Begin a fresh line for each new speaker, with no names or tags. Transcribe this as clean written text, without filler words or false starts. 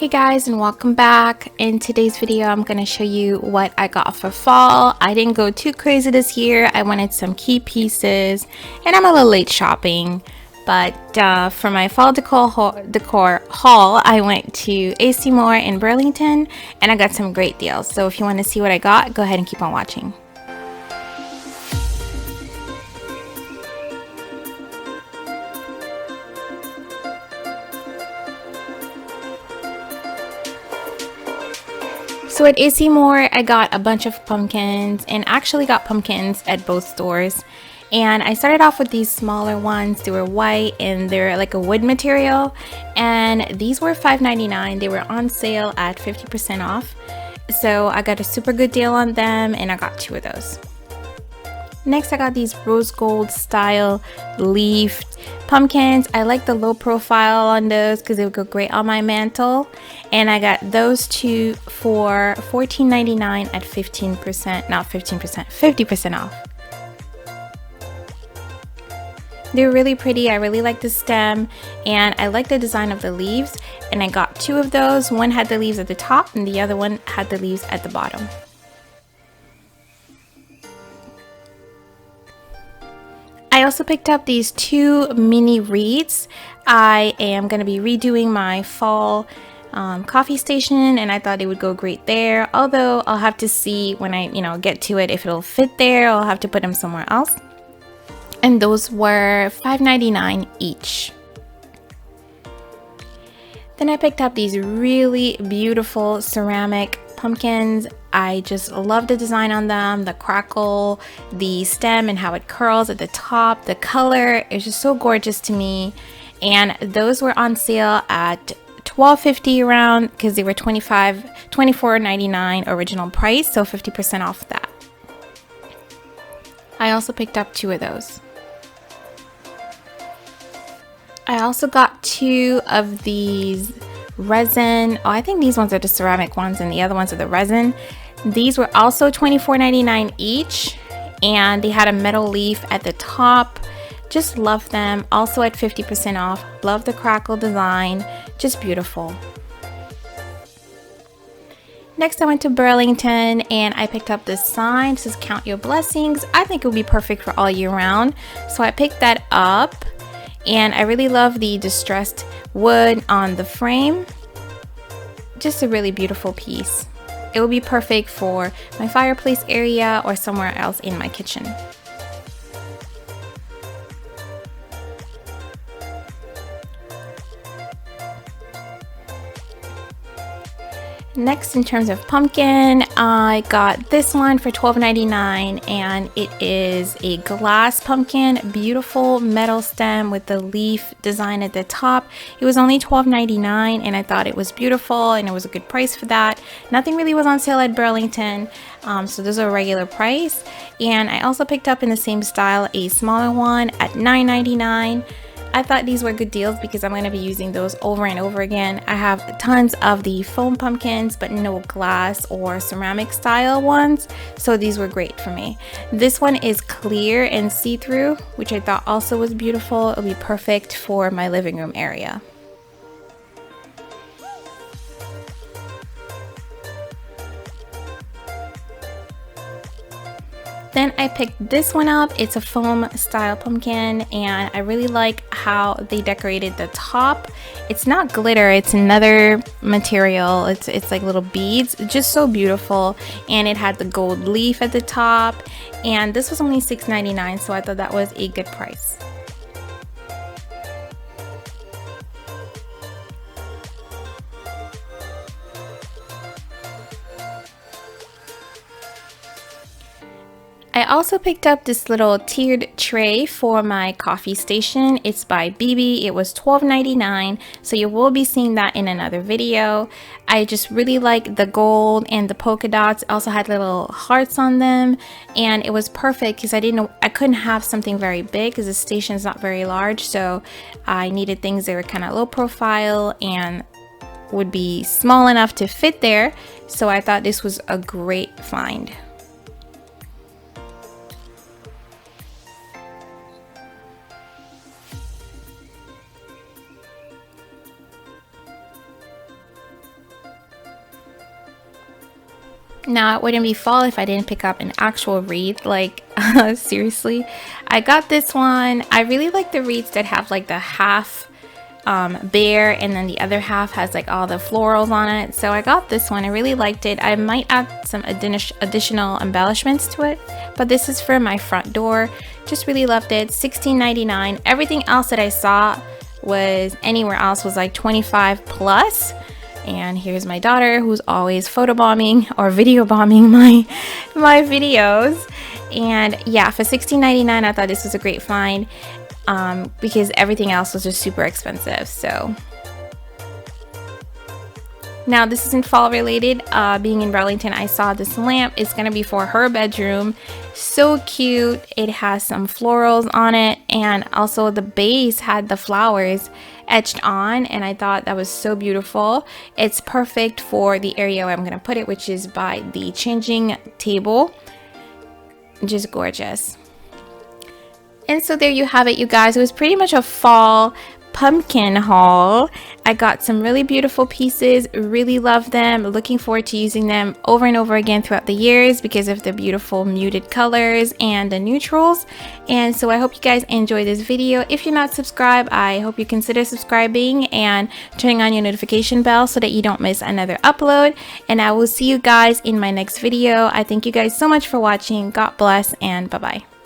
Hey guys, and welcome back. In today's video I'm going to show you what I got for fall. I didn't go too crazy this year. I wanted some key pieces and I'm a little late shopping, but for my fall decor haul I went to AC Moore in Burlington and I got some great deals. So if you want to see what I got, go ahead and keep on watching. So at AC Moore, I got a bunch of pumpkins and actually got pumpkins at both stores. And I started off with these smaller ones. They were white and they're like a wood material. And these were $5.99. They were on sale at 50% off. So I got a super good deal on them and I got 2 of those. Next, I got these rose gold style leafed pumpkins. I like the low profile on those because they would go great on my mantle. And I got those 2 for $14.99 at 15%, not 15%, 50% off. They're really pretty. I really like the stem and I like the design of the leaves. And I got 2 of those. One had the leaves at the top and the other one had the leaves at the bottom. I also picked up these 2 mini wreaths. I am going to be redoing my fall coffee station and I thought it would go great there. Although I'll have to see when I get to it if it'll fit there. I'll have to put them somewhere else. And those were $5.99 each. Then I picked up these really beautiful ceramic pumpkins. I just love the design on them, the crackle, the stem and how it curls at the top. The color is just so gorgeous to me. And those were on sale at $12.50 around because they were $24.99 original price, so 50% off that. I also picked up 2 of those. I also got 2 of these resin. I think these ones are the ceramic ones and the other ones are the resin. These were also $24.99 each and they had a metal leaf at the top. Just love them. Also at 50% off. Love the crackle design. Just beautiful. Next I went to Burlington and I picked up this sign. This is Count Your Blessings. I think it would be perfect for all year round. So I picked that up. And I really love the distressed wood on the frame. Just a really beautiful piece. It will be perfect for my fireplace area or somewhere else in my kitchen. Next, in terms of pumpkin, I got this one for $12.99 and it is a glass pumpkin, beautiful metal stem with the leaf design at the top. It was only $12.99 and I thought it was beautiful and it was a good price for that. Nothing really was on sale at Burlington, so those are a regular price. And I also picked up in the same style a smaller one at $9.99. I thought these were good deals because I'm going to be using those over and over again. I have tons of the foam pumpkins but no glass or ceramic style ones, so these were great for me. This one is clear and see-through, which I thought also was beautiful. It'll be perfect for my living room area. Then I picked this one up. It's a foam style pumpkin and I really like how they decorated the top. It's not glitter, it's another material. It's like little beads. Just so beautiful. And it had the gold leaf at the top. And this was only $6.99, so I thought that was a good price. I also picked up this little tiered tray for my coffee station. It's by BB. It was $12.99, so you will be seeing that in another video. I just really like the gold and the polka dots. It also had little hearts on them, and it was perfect because I couldn't have something very big because the station is not very large, so I needed things that were kind of low profile and would be small enough to fit there. So I thought this was a great find. Now, it wouldn't be fall if I didn't pick up an actual wreath, like seriously. I got this one. I really like the wreaths that have like the half bare and then the other half has like all the florals on it. So I got this one. I really liked it. I might add some additional embellishments to it, but this is for my front door. Just really loved it. $16.99. Everything else that I saw was anywhere else was like 25 plus. And here's my daughter, who's always photobombing or video bombing my videos. And yeah, for $16.99 I thought this was a great find, because everything else was just super expensive. So now this isn't fall related. Being in Burlington, I saw this lamp. It's gonna be for her bedroom. So cute. It has some florals on it, and also the base had the flowers etched on, and I thought that was so beautiful. It's perfect for the area where I'm gonna put it, which is by the changing table. Just gorgeous. And so there you have it, you guys. It was pretty much a fall pumpkin haul. I got some really beautiful pieces, really love them, looking forward to using them over and over again throughout the years because of the beautiful muted colors and the neutrals. And so I hope you guys enjoyed this video. If you're not subscribed, I hope you consider subscribing and turning on your notification bell so that you don't miss another upload. And I will see you guys in my next video. I thank you guys so much for watching. God bless, and bye bye.